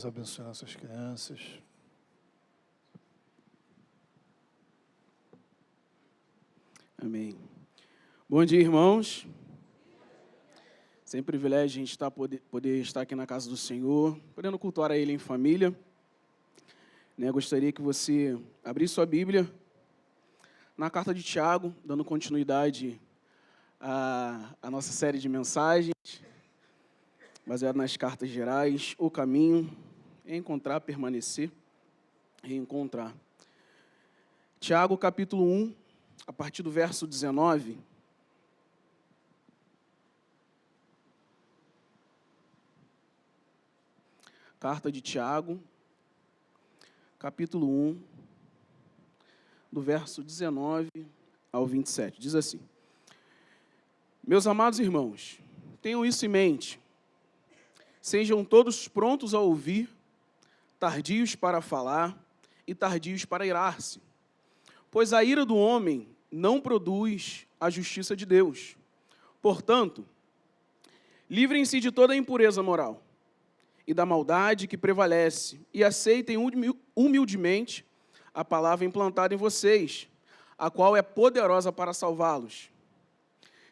Deus abençoe nossas crianças. Amém. Bom dia, irmãos. Sempre privilégio a gente poder estar aqui na casa do Senhor, podendo cultuar a Ele em família. Gostaria que você abrisse sua Bíblia na carta de Tiago, dando continuidade à nossa série de mensagens, baseada nas cartas gerais, o caminho, encontrar, permanecer, reencontrar. Tiago, capítulo 1, a partir do verso 19. Carta de Tiago, capítulo 1, do verso 19 ao 27. Diz assim: Meus amados irmãos, tenham isso em mente. Sejam todos prontos a ouvir, tardios para falar e tardios para irar-se. Pois a ira do homem não produz a justiça de Deus. Portanto, livrem-se de toda a impureza moral e da maldade que prevalece, e aceitem humildemente a palavra implantada em vocês, a qual é poderosa para salvá-los.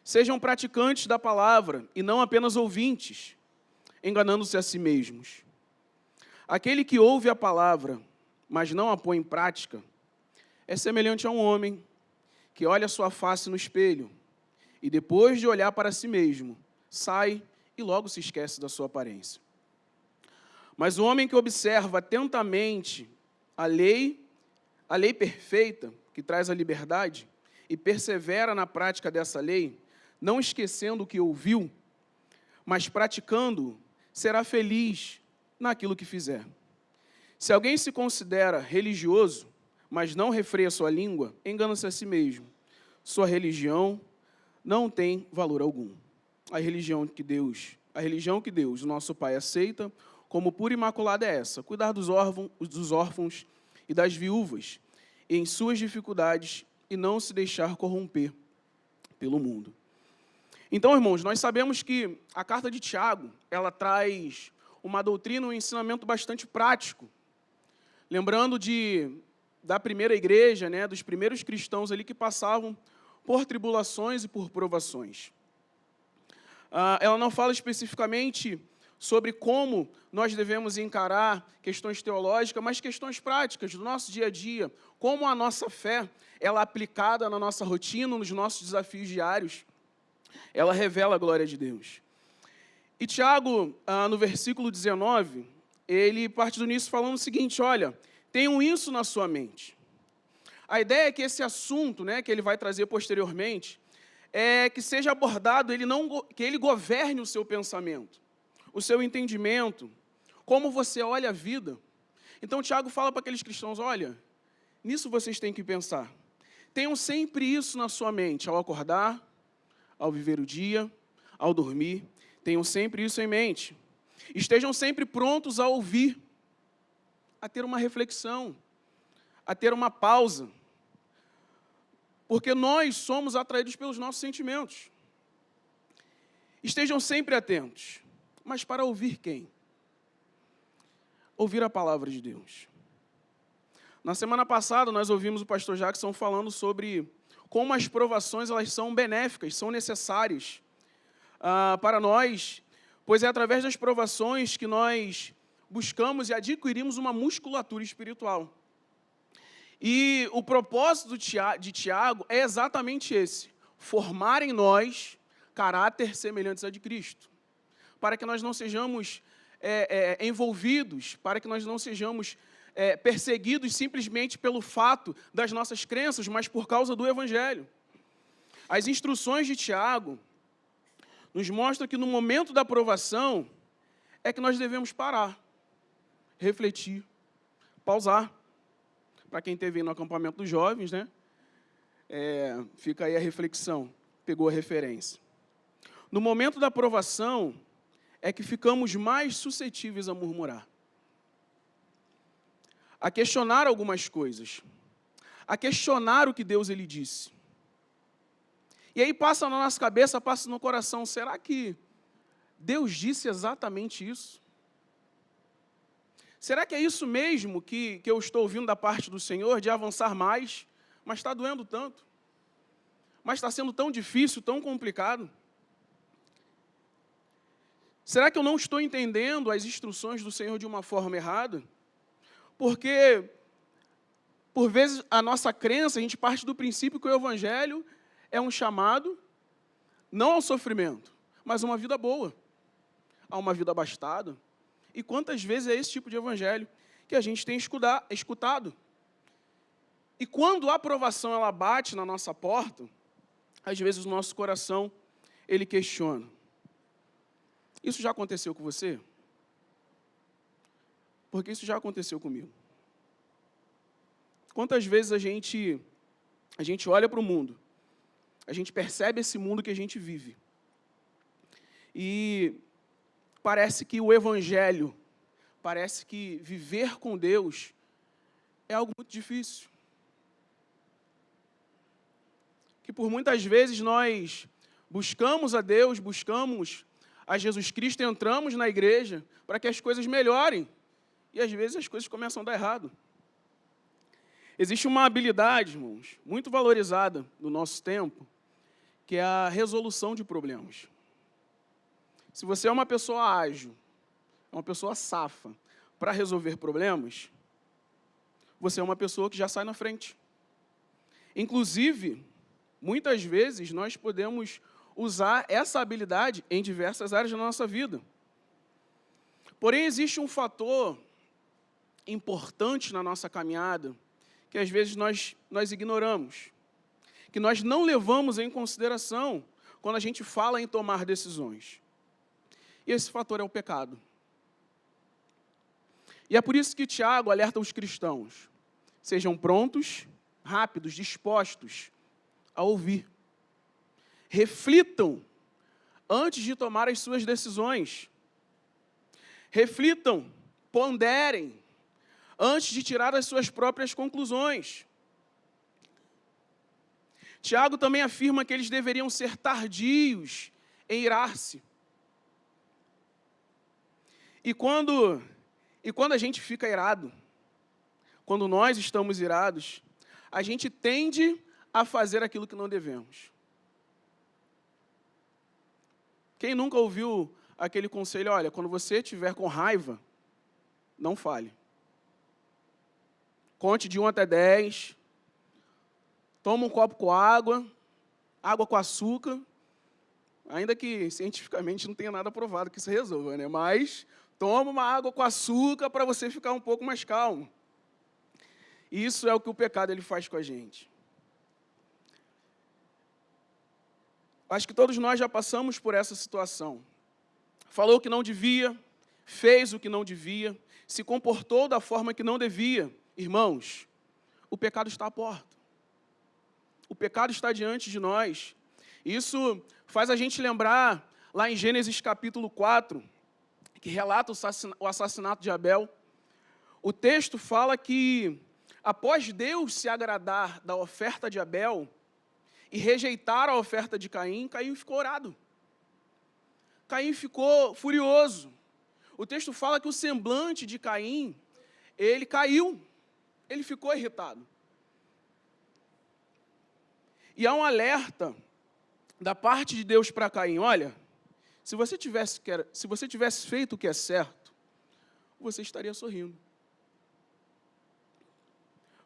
Sejam praticantes da palavra e não apenas ouvintes, enganando-se a si mesmos. Aquele que ouve a palavra, mas não a põe em prática, é semelhante a um homem que olha sua face no espelho e, depois de olhar para si mesmo, sai e logo se esquece da sua aparência. Mas o homem que observa atentamente a lei perfeita, que traz a liberdade, e persevera na prática dessa lei, não esquecendo o que ouviu, mas praticando, será feliz naquilo que fizer. Se alguém se considera religioso, mas não refreia sua língua, engana-se a si mesmo. Sua religião não tem valor algum. A religião que Deus, o nosso Pai, aceita como pura e imaculada é essa: cuidar dos órfãos e das viúvas em suas dificuldades e não se deixar corromper pelo mundo. Então, irmãos, nós sabemos que a carta de Tiago, ela traz uma doutrina, um ensinamento bastante prático. Lembrando da primeira igreja, dos primeiros cristãos ali que passavam por tribulações e por provações. Ela não fala especificamente sobre como nós devemos encarar questões teológicas, mas questões práticas do nosso dia a dia, como a nossa fé, ela é aplicada na nossa rotina, nos nossos desafios diários, ela revela a glória de Deus. E Tiago, no versículo 19, ele parte do início falando o seguinte: olha, tenham isso na sua mente. A ideia é que esse assunto, que ele vai trazer posteriormente, é que seja abordado, que ele governe o seu pensamento, o seu entendimento, como você olha a vida. Então, Tiago fala para aqueles cristãos: olha, nisso vocês têm que pensar. Tenham sempre isso na sua mente, ao acordar, ao viver o dia, ao dormir. Tenham sempre isso em mente. Estejam sempre prontos a ouvir, a ter uma reflexão, a ter uma pausa. Porque nós somos atraídos pelos nossos sentimentos. Estejam sempre atentos. Mas para ouvir quem? Ouvir a palavra de Deus. Na semana passada, nós ouvimos o pastor Jackson falando sobre como as provações elas são benéficas, são necessárias para nós, pois é através das provações que nós buscamos e adquirimos uma musculatura espiritual. E o propósito de Tiago é exatamente esse: formar em nós caráter semelhantes ao de Cristo, para que nós não sejamos envolvidos, para que nós não sejamos perseguidos simplesmente pelo fato das nossas crenças, mas por causa do Evangelho. As instruções de Tiago nos mostram que no momento da provação é que nós devemos parar, refletir, pausar. Para quem esteve no acampamento dos jovens, fica aí a reflexão, pegou a referência. No momento da provação é que ficamos mais suscetíveis a murmurar, a questionar algumas coisas, a questionar o que Deus ele disse. E aí passa na nossa cabeça, passa no coração: será que Deus disse exatamente isso? Será que é isso mesmo que eu estou ouvindo da parte do Senhor, de avançar mais, mas está doendo tanto? Mas está sendo tão difícil, tão complicado? Será que eu não estou entendendo as instruções do Senhor de uma forma errada? Porque, por vezes, a nossa crença, a gente parte do princípio que o Evangelho é um chamado, não ao sofrimento, mas a uma vida boa, a uma vida abastada. E quantas vezes é esse tipo de Evangelho que a gente tem escutado? E quando a aprovação ela bate na nossa porta, às vezes o nosso coração, ele questiona. Isso já aconteceu com você? Porque isso já aconteceu comigo. Quantas vezes a gente olha para o mundo, a gente percebe esse mundo que a gente vive, e parece que o Evangelho, parece que viver com Deus é algo muito difícil. Que por muitas vezes nós buscamos a Deus, buscamos a Jesus Cristo, entramos na igreja para que as coisas melhorem, e às vezes as coisas começam a dar errado. Existe uma habilidade, irmãos, muito valorizada no nosso tempo, que é a resolução de problemas. Se você é uma pessoa ágil, uma pessoa safa para resolver problemas, você é uma pessoa que já sai na frente. Inclusive, muitas vezes nós podemos usar essa habilidade em diversas áreas da nossa vida. Porém, existe um fator importante na nossa caminhada, que às vezes nós ignoramos, que nós não levamos em consideração quando a gente fala em tomar decisões. E esse fator é o pecado. E é por isso que Tiago alerta os cristãos: sejam prontos, rápidos, dispostos a ouvir. Reflitam antes de tomar as suas decisões. Reflitam, ponderem, antes de tirar as suas próprias conclusões. Tiago também afirma que eles deveriam ser tardios em irar-se. E quando a gente fica irado, quando nós estamos irados, a gente tende a fazer aquilo que não devemos. Quem nunca ouviu aquele conselho: olha, quando você estiver com raiva, não fale. Conte de 1 até 10, toma um copo com água com açúcar, ainda que cientificamente não tenha nada provado que isso resolva, né? Mas toma uma água com açúcar para você ficar um pouco mais calmo. Isso é o que o pecado ele faz com a gente. Acho que todos nós já passamos por essa situação. Falou o que não devia, fez o que não devia, se comportou da forma que não devia. Irmãos, o pecado está à porta. O pecado está diante de nós. Isso faz a gente lembrar, lá em Gênesis capítulo 4, que relata o assassinato de Abel. O texto fala que, após Deus se agradar da oferta de Abel e rejeitar a oferta de Caim, Caim ficou irado. Caim ficou furioso. O texto fala que o semblante de Caim, ele caiu. Ele ficou irritado. E há um alerta da parte de Deus para Caim: olha, se você tivesse feito o que é certo, você estaria sorrindo.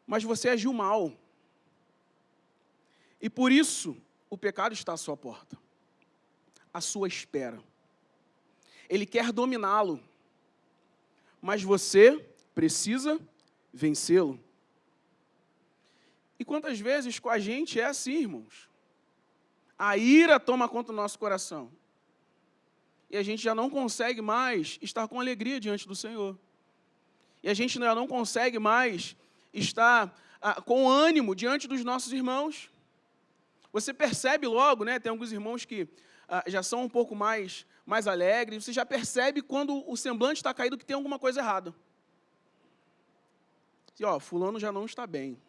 Mas você agiu mal. E por isso, o pecado está à sua porta, à sua espera. Ele quer dominá-lo, mas você precisa vencê-lo. E quantas vezes com a gente é assim, irmãos? A ira toma conta do nosso coração. E a gente já não consegue mais estar com alegria diante do Senhor. E a gente já não consegue mais estar com ânimo diante dos nossos irmãos. Você percebe logo, né? Tem alguns irmãos que já são um pouco mais alegres. Você já percebe quando o semblante está caído que tem alguma coisa errada. E, fulano já não está bem.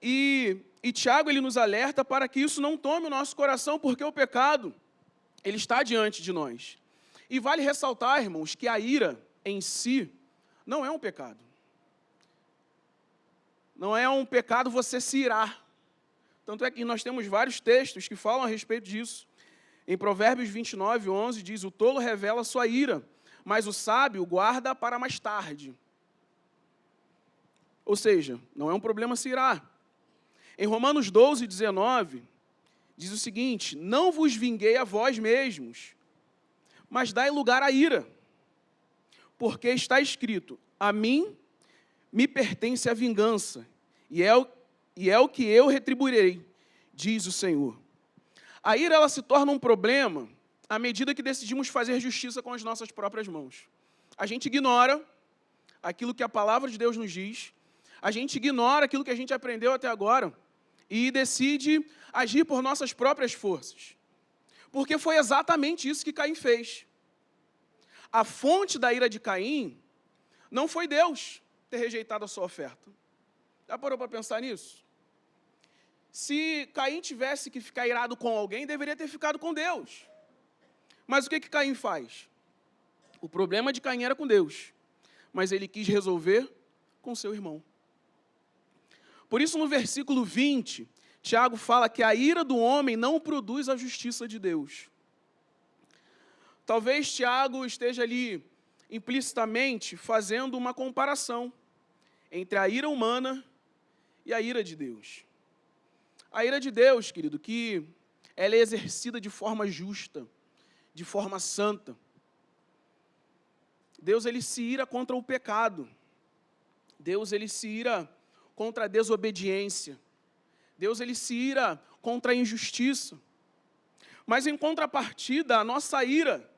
E Tiago, ele nos alerta para que isso não tome o nosso coração, porque o pecado, ele está diante de nós. E vale ressaltar, irmãos, que a ira em si não é um pecado. Não é um pecado você se irar. Tanto é que nós temos vários textos que falam a respeito disso. Em Provérbios 29, 11, diz: o tolo revela sua ira, mas o sábio guarda para mais tarde. Ou seja, não é um problema se irar. Em Romanos 12, 19, diz o seguinte: não vos vinguei a vós mesmos, mas dai lugar à ira, porque está escrito: a mim me pertence a vingança, e é o que eu retribuirei, diz o Senhor. A ira, ela se torna um problema à medida que decidimos fazer justiça com as nossas próprias mãos. A gente ignora aquilo que a palavra de Deus nos diz, a gente ignora aquilo que a gente aprendeu até agora e decide agir por nossas próprias forças. Porque foi exatamente isso que Caim fez. A fonte da ira de Caim não foi Deus ter rejeitado a sua oferta. Já parou para pensar nisso? Se Caim tivesse que ficar irado com alguém, deveria ter ficado com Deus. Mas o que Caim faz? O problema de Caim era com Deus, mas ele quis resolver com seu irmão. Por isso, no versículo 20, Tiago fala que a ira do homem não produz a justiça de Deus. Talvez Tiago esteja ali implicitamente fazendo uma comparação entre a ira humana e a ira de Deus. A ira de Deus, querido, que ela é exercida de forma justa, de forma santa. Deus, ele se ira contra o pecado. Deus, ele se ira contra a desobediência. Deus, ele se ira contra a injustiça. Mas, em contrapartida, a nossa ira,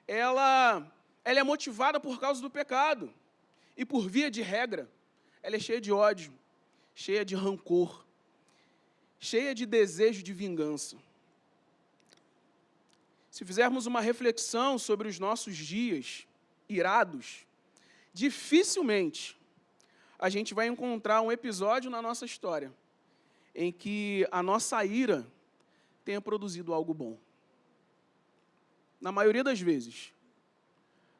ela é motivada por causa do pecado. E, por via de regra, ela é cheia de ódio, cheia de rancor, cheia de desejo de vingança. Se fizermos uma reflexão sobre os nossos dias irados, dificilmente a gente vai encontrar um episódio na nossa história em que a nossa ira tenha produzido algo bom. Na maioria das vezes,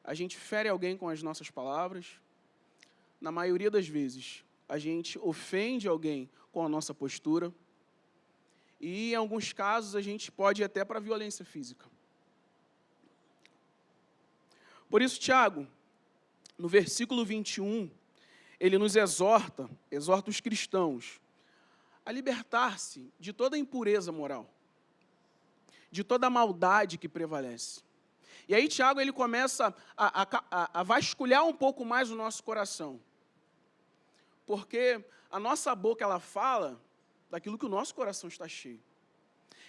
a gente fere alguém com as nossas palavras. Na maioria das vezes, a gente ofende alguém com a nossa postura. E, em alguns casos, a gente pode ir até para a violência física. Por isso, Tiago, no versículo 21, ele nos exorta os cristãos a libertar-se de toda a impureza moral, de toda a maldade que prevalece. E aí, Tiago, ele começa a vasculhar um pouco mais o nosso coração. Porque a nossa boca, ela fala daquilo que o nosso coração está cheio.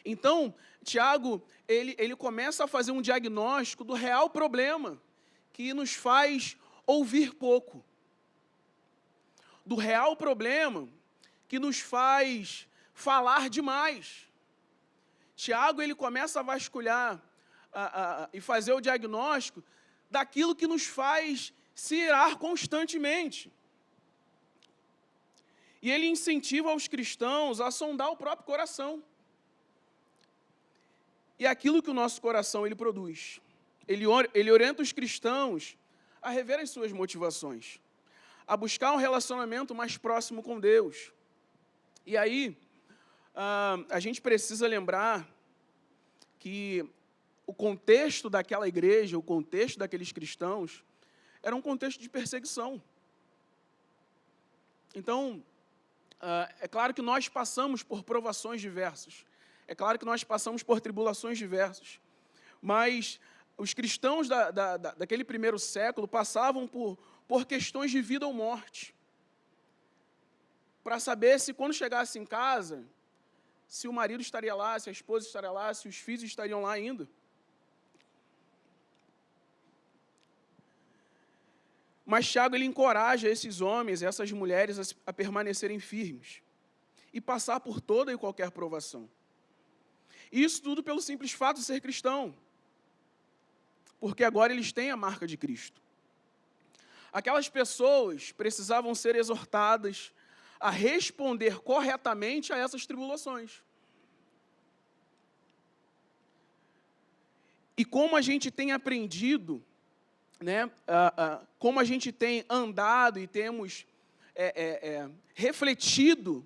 Então, Tiago, ele começa a fazer um diagnóstico do real problema que nos faz ouvir pouco. Do real problema que nos faz falar demais. Tiago, ele começa a vasculhar e fazer o diagnóstico daquilo que nos faz se irar constantemente. E ele incentiva os cristãos a sondar o próprio coração. E aquilo que o nosso coração ele produz. Ele orienta os cristãos a rever as suas motivações, a buscar um relacionamento mais próximo com Deus. E aí, a gente precisa lembrar que o contexto daquela igreja, o contexto daqueles cristãos, era um contexto de perseguição. Então, é claro que nós passamos por provações diversas, é claro que nós passamos por tribulações diversas, mas os cristãos daquele primeiro século passavam por questões de vida ou morte, para saber se quando chegasse em casa, se o marido estaria lá, se a esposa estaria lá, se os filhos estariam lá ainda. Mas Tiago, ele encoraja esses homens, essas mulheres a permanecerem firmes e passar por toda e qualquer provação. Isso tudo pelo simples fato de ser cristão, porque agora eles têm a marca de Cristo. Aquelas pessoas precisavam ser exortadas a responder corretamente a essas tribulações. e como a gente tem aprendido, né, como a gente tem andado e temos refletido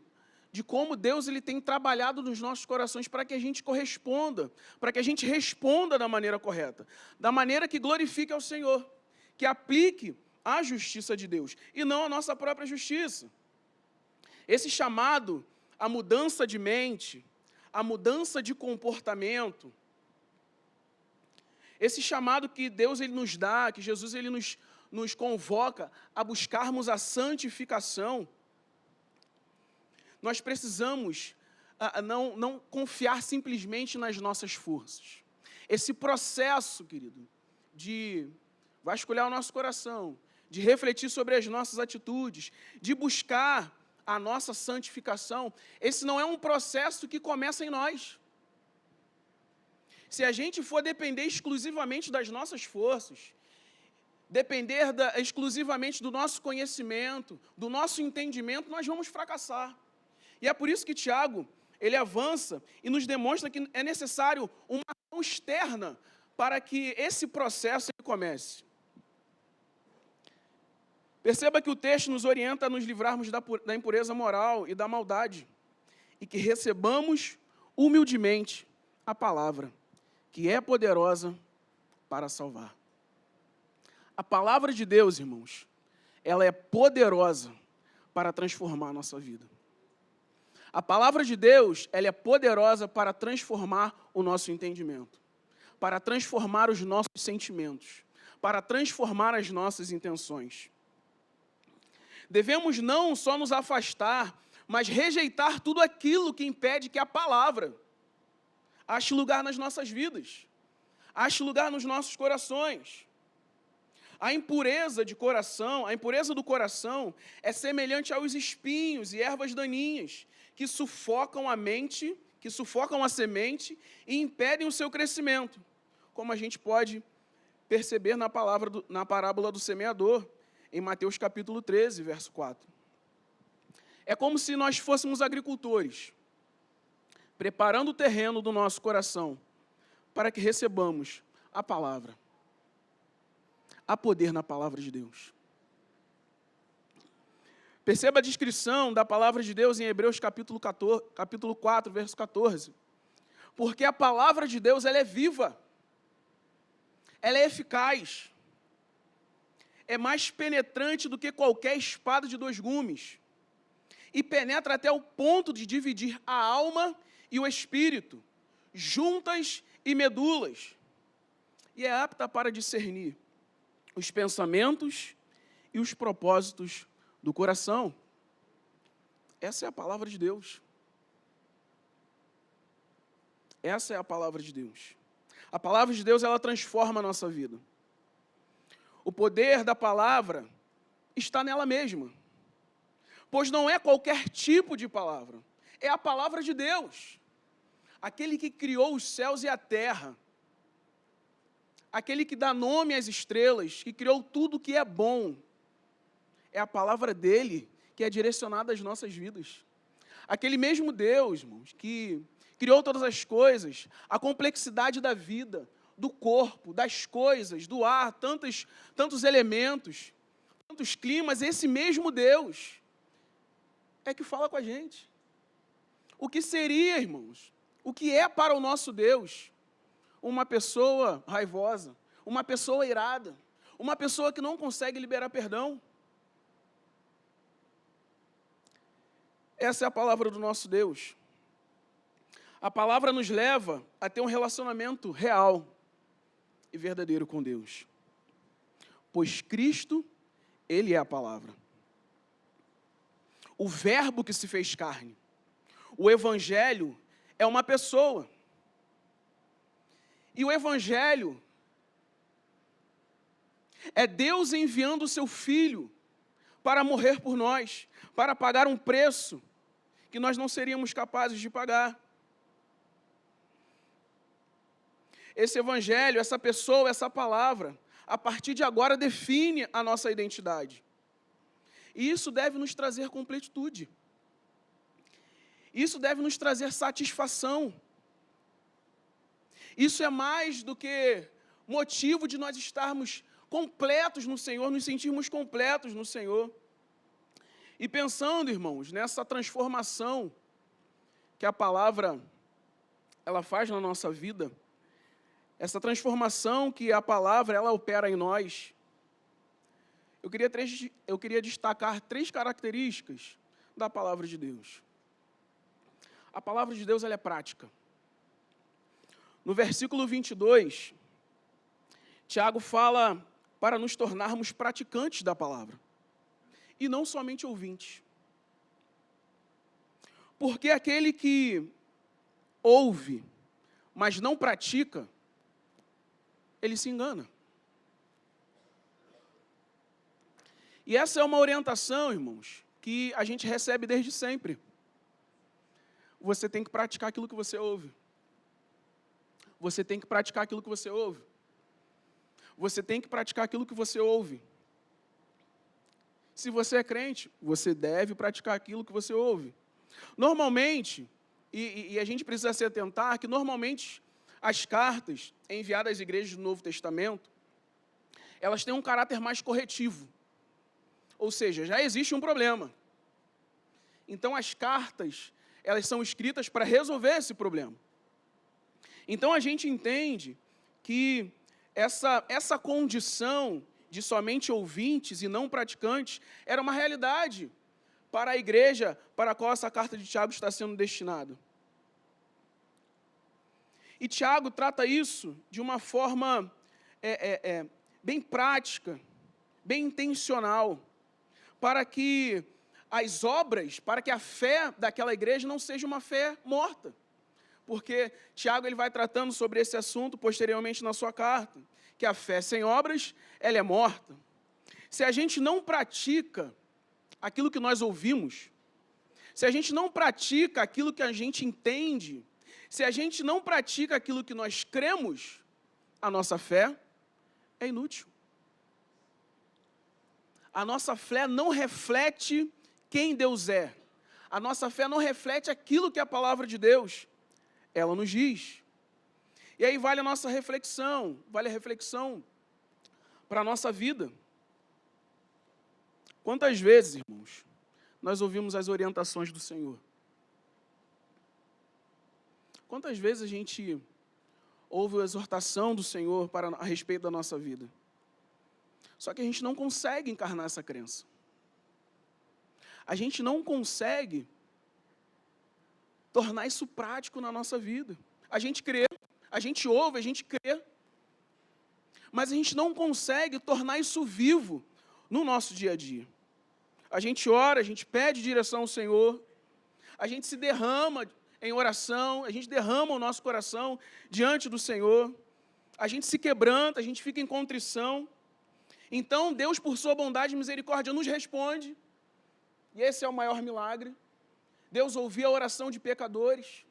de como Deus ele tem trabalhado nos nossos corações para que a gente corresponda, para que a gente responda da maneira correta, da maneira que glorifique ao Senhor, que aplique a justiça de Deus e não a nossa própria justiça. Esse chamado à mudança de mente, à mudança de comportamento, esse chamado que Deus ele nos dá, que Jesus ele nos convoca a buscarmos a santificação, nós precisamos não confiar simplesmente nas nossas forças. Esse processo, querido, de vasculhar o nosso coração, de refletir sobre as nossas atitudes, de buscar a nossa santificação, esse não é um processo que começa em nós. Se a gente for depender exclusivamente das nossas forças, depender exclusivamente do nosso conhecimento, do nosso entendimento, nós vamos fracassar. E é por isso que Tiago, ele avança e nos demonstra que é necessário uma ação externa para que esse processo comece. Perceba que o texto nos orienta a nos livrarmos da impureza moral e da maldade, e que recebamos humildemente a palavra, que é poderosa para salvar. A palavra de Deus, irmãos, ela é poderosa para transformar a nossa vida. A palavra de Deus, ela é poderosa para transformar o nosso entendimento, para transformar os nossos sentimentos, para transformar as nossas intenções. Devemos não só nos afastar, mas rejeitar tudo aquilo que impede que a palavra ache lugar nas nossas vidas, ache lugar nos nossos corações. A impureza de coração, a impureza do coração é semelhante aos espinhos e ervas daninhas que sufocam a mente, que sufocam a semente e impedem o seu crescimento, como a gente pode perceber na parábola do semeador, em Mateus capítulo 13, verso 4. É como se nós fôssemos agricultores, preparando o terreno do nosso coração para que recebamos a palavra. Há poder na palavra de Deus. Perceba a descrição da palavra de Deus em Hebreus capítulo 4, verso 14. Porque a palavra de Deus, ela é viva, ela é eficaz, é mais penetrante do que qualquer espada de 2 gumes, e penetra até o ponto de dividir a alma e o espírito, juntas e medulas, e é apta para discernir os pensamentos e os propósitos do coração. Essa é a palavra de Deus. Essa é a palavra de Deus. A palavra de Deus, ela transforma a nossa vida. O poder da palavra está nela mesma. Pois não é qualquer tipo de palavra. É a palavra de Deus. Aquele que criou os céus e a terra. Aquele que dá nome às estrelas, que criou tudo que é bom. É a palavra dele que é direcionada às nossas vidas. Aquele mesmo Deus, irmãos, que criou todas as coisas, a complexidade da vida, do corpo, das coisas, do ar, tantos elementos, tantos climas, esse mesmo Deus é que fala com a gente. O que seria, irmãos? O que é para o nosso Deus? Uma pessoa raivosa, uma pessoa irada, uma pessoa que não consegue liberar perdão. Essa é a palavra do nosso Deus. A palavra nos leva a ter um relacionamento real e verdadeiro com Deus. Pois Cristo, Ele é a palavra. O verbo que se fez carne. O Evangelho é uma pessoa. E o Evangelho é Deus enviando o seu Filho para morrer por nós, para pagar um preço que nós não seríamos capazes de pagar. Esse Evangelho, essa pessoa, essa palavra, a partir de agora define a nossa identidade. E isso deve nos trazer completude. Isso deve nos trazer satisfação. Isso é mais do que motivo de nós estarmos completos no Senhor, nos sentirmos completos no Senhor. E pensando, irmãos, nessa transformação que a palavra ela faz na nossa vida, essa transformação que a palavra ela opera em nós, eu queria destacar 3 características da palavra de Deus. A palavra de Deus ela é prática. No versículo 22, Tiago fala para nos tornarmos praticantes da palavra, e não somente ouvintes. Porque aquele que ouve, mas não pratica, ele se engana. E essa é uma orientação, irmãos, que a gente recebe desde sempre. Você tem que praticar aquilo que você ouve. Você tem que praticar aquilo que você ouve. Você tem que praticar aquilo que você ouve. Se você é crente, você deve praticar aquilo que você ouve. Normalmente, e a gente precisa se atentar, que normalmente as cartas enviadas às igrejas do Novo Testamento, elas têm um caráter mais corretivo. Ou seja, já existe um problema. Então, as cartas, elas são escritas para resolver esse problema. Então, a gente entende que essa condição de somente ouvintes e não praticantes era uma realidade para a igreja para a qual essa carta de Tiago está sendo destinada. E Tiago trata isso de uma forma bem prática, bem intencional, para que as obras, para que a fé daquela igreja não seja uma fé morta. Porque Tiago ele vai tratando sobre esse assunto posteriormente na sua carta, que a fé sem obras, ela é morta. Se a gente não pratica aquilo que nós ouvimos, se a gente não pratica aquilo que a gente entende, se a gente não pratica aquilo que nós cremos, a nossa fé é inútil. A nossa fé não reflete quem Deus é. A nossa fé não reflete aquilo que a palavra de Deus, ela nos diz. E aí vale a nossa reflexão, vale a reflexão para a nossa vida. Quantas vezes, irmãos, nós ouvimos as orientações do Senhor? Quantas vezes a gente ouve a exortação do Senhor a respeito da nossa vida? Só que a gente não consegue encarnar essa crença. A gente não consegue tornar isso prático na nossa vida. A gente crê, a gente ouve, a gente crê, mas a gente não consegue tornar isso vivo no nosso dia a dia. A gente ora, a gente pede direção ao Senhor, a gente se derrama em oração, a gente derrama o nosso coração diante do Senhor, a gente se quebranta, a gente fica em contrição. Então, Deus, por sua bondade e misericórdia, nos responde, e esse é o maior milagre. Deus ouvia a oração de pecadores,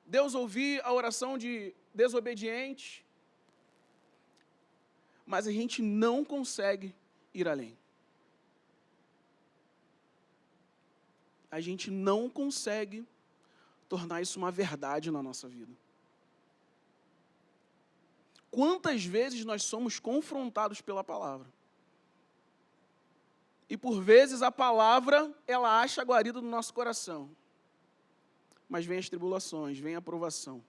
Deus ouvia a oração de desobedientes, mas a gente não consegue ir além. A gente não consegue tornar isso uma verdade na nossa vida. Quantas vezes nós somos confrontados pela palavra? E por vezes a palavra, ela acha a guarida no nosso coração. Mas vem as tribulações, vem a provação.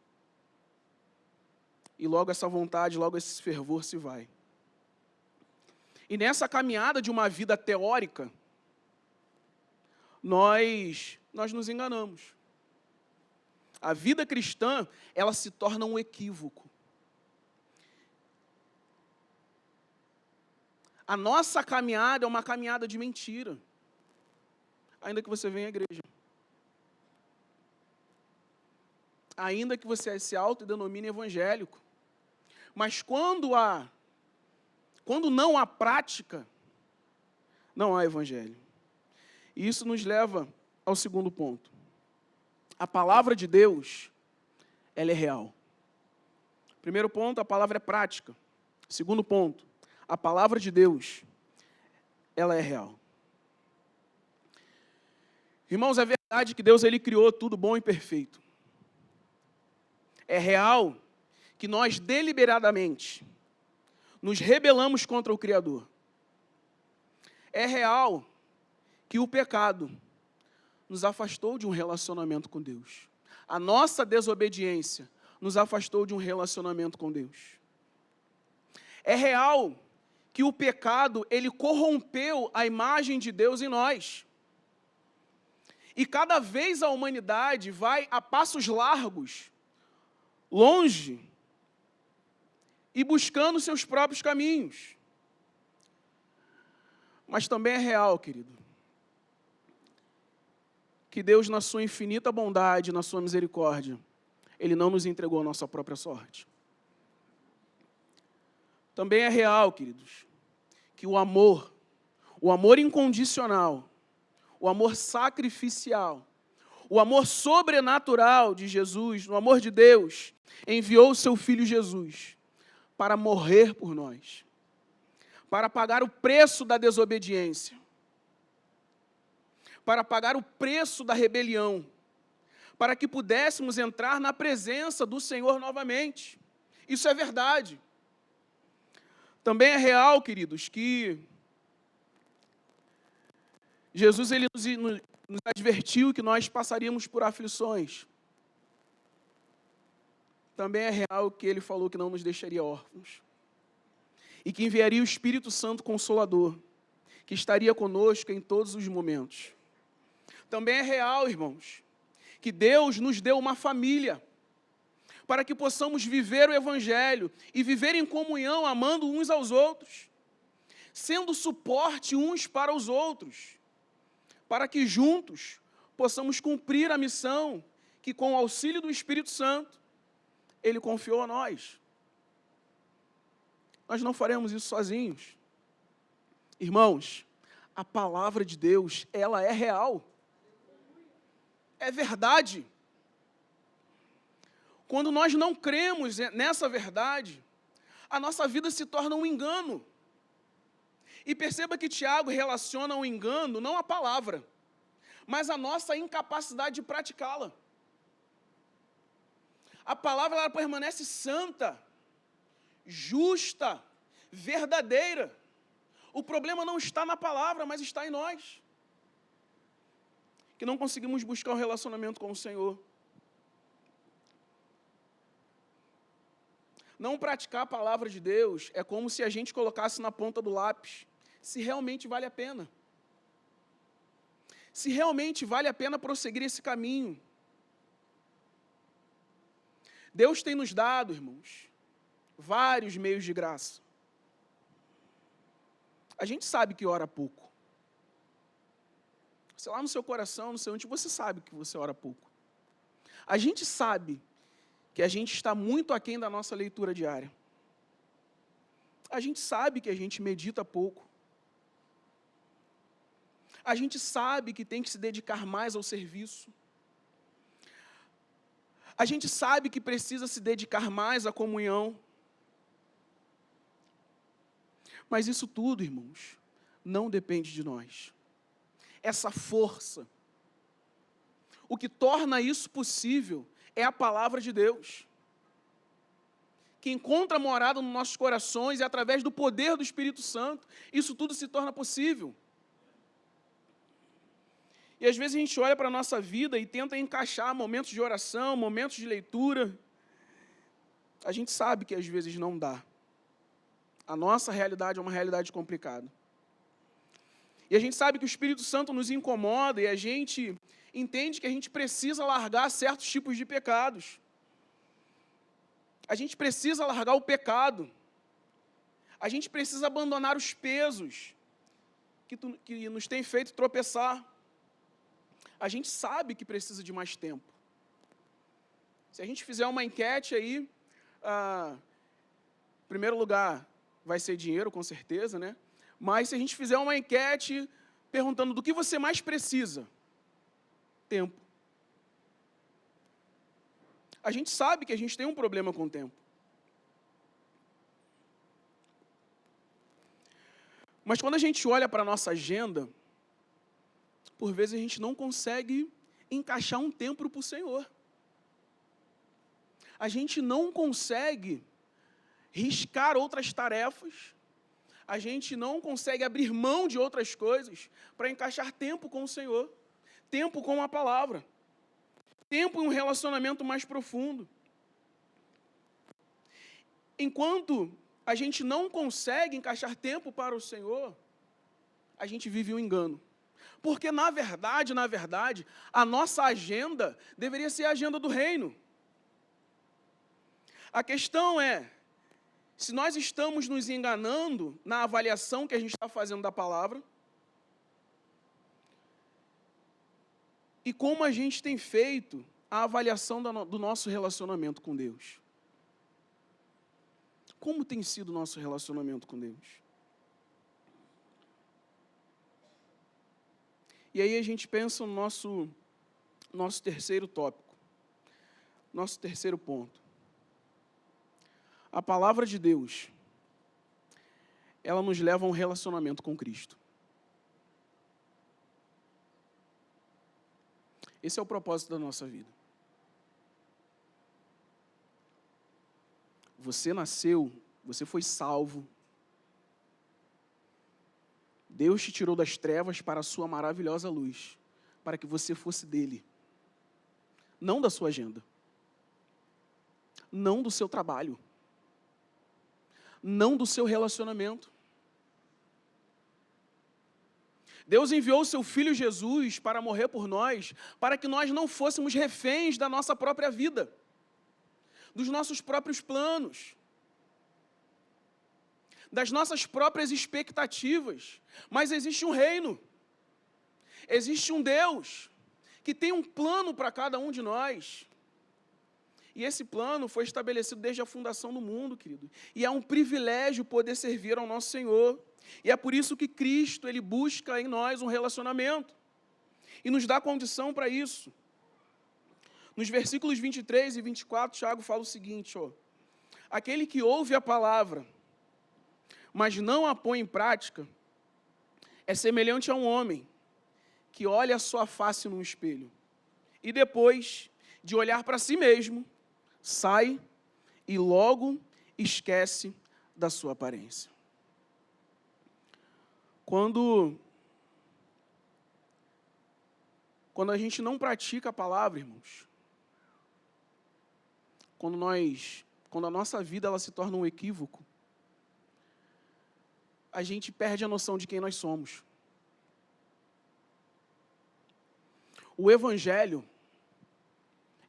E logo essa vontade, logo esse fervor se vai. E nessa caminhada de uma vida teórica, nós nos enganamos. A vida cristã, ela se torna um equívoco. A nossa caminhada é uma caminhada de mentira, ainda que você venha à igreja. Ainda que você se autodenomine evangélico. Mas quando não há prática, não há evangelho. E isso nos leva ao segundo ponto. A palavra de Deus, ela é real. Primeiro ponto, a palavra é prática. Segundo ponto, a palavra de Deus, ela é real. Irmãos, é verdade que Deus ele criou tudo bom e perfeito. É real que nós deliberadamente nos rebelamos contra o Criador. É real que o pecado nos afastou de um relacionamento com Deus. A nossa desobediência nos afastou de um relacionamento com Deus. É real que o pecado, ele corrompeu a imagem de Deus em nós. E cada vez a humanidade vai a passos largos, longe, e buscando seus próprios caminhos. Mas também é real, querido, que Deus, na sua infinita bondade, na sua misericórdia, Ele não nos entregou a nossa própria sorte. Também é real, queridos, que o amor incondicional, o amor sacrificial, o amor sobrenatural de Jesus, o amor de Deus, enviou o seu Filho Jesus para morrer por nós, para pagar o preço da desobediência, para pagar o preço da rebelião, para que pudéssemos entrar na presença do Senhor novamente. Isso é verdade. Também é real, queridos, que Jesus ele nos advertiu que nós passaríamos por aflições. Também é real que Ele falou que não nos deixaria órfãos. E que enviaria o Espírito Santo Consolador, que estaria conosco em todos os momentos. Também é real, irmãos, que Deus nos deu uma família, para que possamos viver o Evangelho e viver em comunhão, amando uns aos outros, sendo suporte uns para os outros, para que juntos possamos cumprir a missão que, com o auxílio do Espírito Santo, Ele confiou a nós. Nós não faremos isso sozinhos. Irmãos, a palavra de Deus, ela é real. É verdade. Quando nós não cremos nessa verdade, a nossa vida se torna um engano. E perceba que Tiago relaciona o engano não à palavra, mas à nossa incapacidade de praticá-la. A palavra ela permanece santa, justa, verdadeira. O problema não está na palavra, mas está em nós, que não conseguimos buscar um relacionamento com o Senhor. Não praticar a palavra de Deus é como se a gente colocasse na ponta do lápis se realmente vale a pena. Se realmente vale a pena prosseguir esse caminho. Deus tem nos dado, irmãos, vários meios de graça. A gente sabe que ora pouco. Sei lá no seu coração, no seu íntimo, você sabe que você ora pouco. A gente sabe que a gente está muito aquém da nossa leitura diária. A gente sabe que a gente medita pouco. A gente sabe que tem que se dedicar mais ao serviço. A gente sabe que precisa se dedicar mais à comunhão. Mas isso tudo, irmãos, não depende de nós. Essa força, o que torna isso possível é a palavra de Deus, que encontra morada nos nossos corações e através do poder do Espírito Santo, isso tudo se torna possível. E às vezes a gente olha para a nossa vida e tenta encaixar momentos de oração, momentos de leitura. A gente sabe que às vezes não dá. A nossa realidade é uma realidade complicada. E a gente sabe que o Espírito Santo nos incomoda e a gente entende que a gente precisa largar certos tipos de pecados. A gente precisa largar o pecado. A gente precisa abandonar os pesos que nos têm feito tropeçar. A gente sabe que precisa de mais tempo. Se a gente fizer uma enquete aí, em primeiro lugar, vai ser dinheiro, com certeza, né? Mas se a gente fizer uma enquete perguntando do que você mais precisa, tempo. A gente sabe que a gente tem um problema com o tempo. Mas quando a gente olha para a nossa agenda, por vezes a gente não consegue encaixar um tempo para o Senhor. a gente não consegue riscar outras tarefas, a gente não consegue abrir mão de outras coisas para encaixar tempo com o Senhor, tempo com a palavra, tempo em um relacionamento mais profundo. Enquanto a gente não consegue encaixar tempo para o Senhor, a gente vive um engano. Porque, na verdade, a nossa agenda deveria ser a agenda do reino. A questão é, se nós estamos nos enganando na avaliação que a gente está fazendo da palavra, e como a gente tem feito a avaliação do nosso relacionamento com Deus. Como tem sido o nosso relacionamento com Deus? E aí a gente pensa no nosso terceiro tópico, nosso terceiro ponto. A palavra de Deus, ela nos leva a um relacionamento com Cristo. Esse é o propósito da nossa vida. Você nasceu, você foi salvo. Deus te tirou das trevas para a sua maravilhosa luz, para que você fosse dele. Não da sua agenda. Não do seu trabalho. Não do seu relacionamento. Deus enviou o seu Filho Jesus para morrer por nós, para que nós não fôssemos reféns da nossa própria vida, dos nossos próprios planos, das nossas próprias expectativas. Mas existe um reino, existe um Deus que tem um plano para cada um de nós. E esse plano foi estabelecido desde a fundação do mundo, querido. E é um privilégio poder servir ao nosso Senhor. E é por isso que Cristo, Ele busca em nós um relacionamento. E nos dá condição para isso. Nos versículos 23 e 24, Tiago fala o seguinte, aquele que ouve a palavra, mas não a põe em prática, é semelhante a um homem que olha a sua face num espelho. E depois de olhar para si mesmo, sai e logo esquece da sua aparência. Quando a gente não pratica a palavra, irmãos, quando a nossa vida ela se torna um equívoco, a gente perde a noção de quem nós somos. O Evangelho,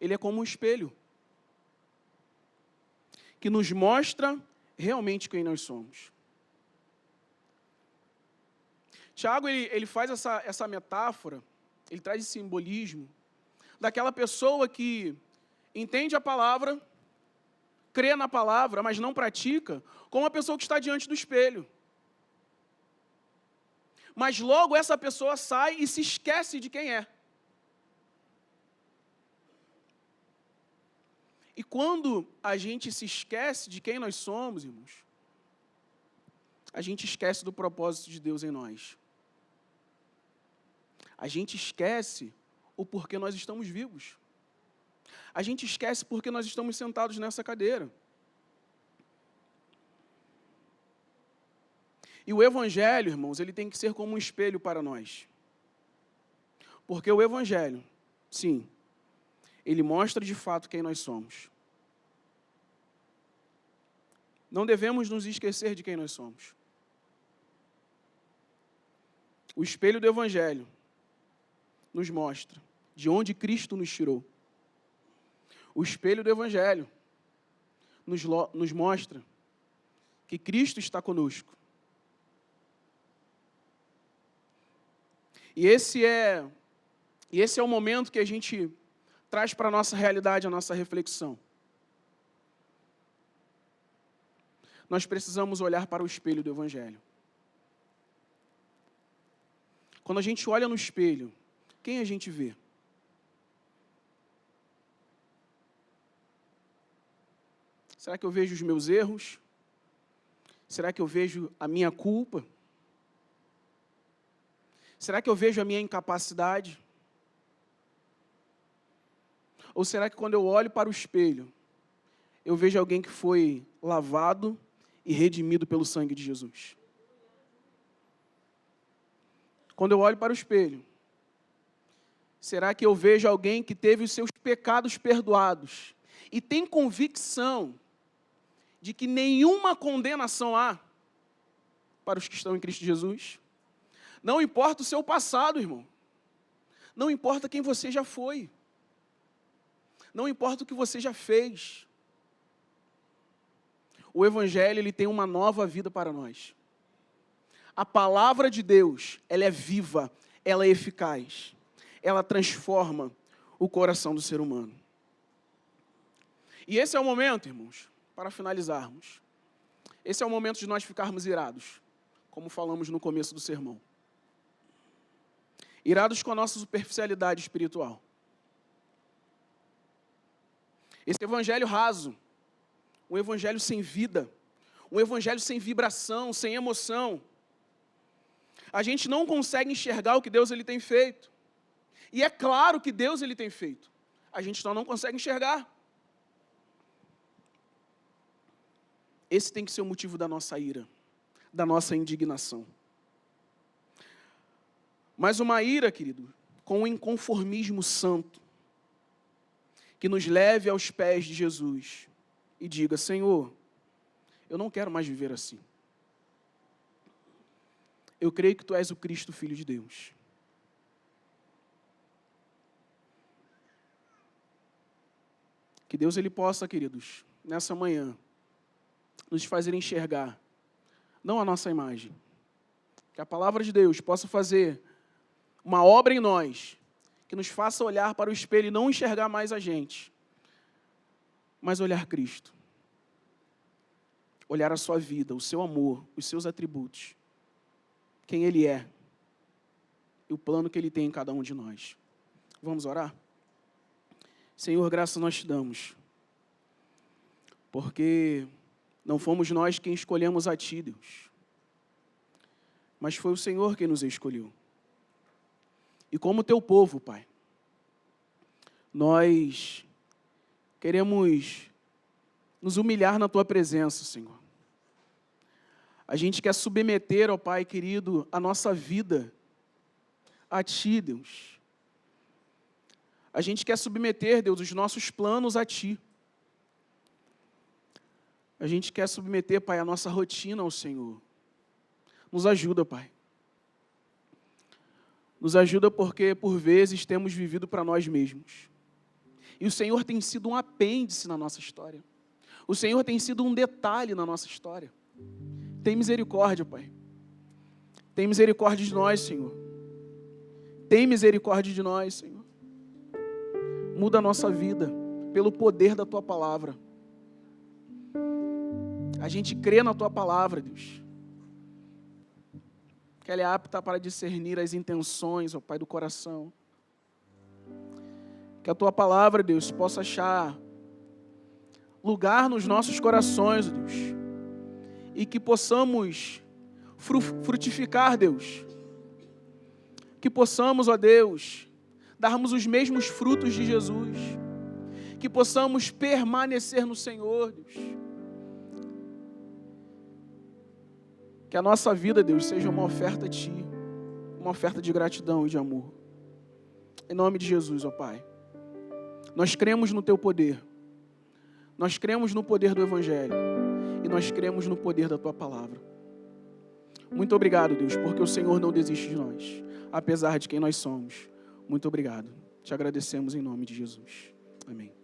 ele é como um espelho, que nos mostra realmente quem nós somos. Tiago, ele faz essa metáfora, ele traz esse simbolismo, daquela pessoa que entende a palavra, crê na palavra, mas não pratica, como a pessoa que está diante do espelho. Mas logo essa pessoa sai e se esquece de quem é. E quando a gente se esquece de quem nós somos, irmãos, a gente esquece do propósito de Deus em nós. A gente esquece o porquê nós estamos vivos. A gente esquece porque nós estamos sentados nessa cadeira. E o Evangelho, irmãos, ele tem que ser como um espelho para nós. Porque o Evangelho, sim, ele mostra de fato quem nós somos. Não devemos nos esquecer de quem nós somos. O espelho do Evangelho nos mostra de onde Cristo nos tirou. O espelho do Evangelho nos mostra que Cristo está conosco. E esse é o momento que a gente traz para a nossa realidade, a nossa reflexão. Nós precisamos olhar para o espelho do Evangelho. Quando a gente olha no espelho, quem a gente vê? Será que eu vejo os meus erros? Será que eu vejo a minha culpa? Será que eu vejo a minha incapacidade? Ou será que quando eu olho para o espelho, eu vejo alguém que foi lavado e redimido pelo sangue de Jesus. Quando eu olho para o espelho, será que eu vejo alguém que teve os seus pecados perdoados e tem convicção de que nenhuma condenação há para os que estão em Cristo Jesus? Não importa o seu passado, irmão. Não importa quem você já foi. Não importa o que você já fez. O Evangelho, ele tem uma nova vida para nós. A palavra de Deus, ela é viva, ela é eficaz. Ela transforma o coração do ser humano. E esse é o momento, irmãos, para finalizarmos. Esse é o momento de nós ficarmos irados, como falamos no começo do sermão. Irados com a nossa superficialidade espiritual. Esse evangelho raso, um evangelho sem vida, um evangelho sem vibração, sem emoção. A gente não consegue enxergar o que Deus ele tem feito. E é claro que Deus ele tem feito. A gente só não consegue enxergar. Esse tem que ser o motivo da nossa ira, da nossa indignação. Mas uma ira, querido, com um inconformismo santo, que nos leve aos pés de Jesus e diga: Senhor, eu não quero mais viver assim. Eu creio que Tu és o Cristo, Filho de Deus. Que Deus ele possa, queridos, nessa manhã, nos fazer enxergar, não a nossa imagem. Que a palavra de Deus possa fazer uma obra em nós, que nos faça olhar para o espelho e não enxergar mais a gente, mas olhar Cristo. Olhar a sua vida, o seu amor, os seus atributos, quem Ele é e o plano que Ele tem em cada um de nós. Vamos orar? Senhor, graças nós te damos, porque não fomos nós quem escolhemos a Ti, Deus, mas foi o Senhor quem nos escolheu. E como Teu povo, Pai, nós queremos nos humilhar na Tua presença, Senhor. A gente quer submeter, ó Pai querido, a nossa vida a Ti, Deus. A gente quer submeter, Deus, os nossos planos a Ti. A gente quer submeter, Pai, a nossa rotina ao Senhor. Nos ajuda, Pai. Nos ajuda porque, por vezes, temos vivido para nós mesmos. E o Senhor tem sido um apêndice na nossa história. O Senhor tem sido um detalhe na nossa história. Tem misericórdia, Pai. Tem misericórdia de nós, Senhor. Tem misericórdia de nós, Senhor. Muda a nossa vida pelo poder da Tua palavra. A gente crê na Tua palavra, Deus. Que ela é apta para discernir as intenções, ó Pai, do coração. Que a Tua palavra, Deus, possa achar lugar nos nossos corações, Deus. E que possamos frutificar, Deus. Que possamos, ó Deus, darmos os mesmos frutos de Jesus. Que possamos permanecer no Senhor, Deus. Que a nossa vida, Deus, seja uma oferta a Ti, uma oferta de gratidão e de amor. Em nome de Jesus, ó Pai. Nós cremos no Teu poder. Nós cremos no poder do Evangelho. E nós cremos no poder da Tua palavra. Muito obrigado, Deus, porque o Senhor não desiste de nós, apesar de quem nós somos. Muito obrigado. Te agradecemos em nome de Jesus. Amém.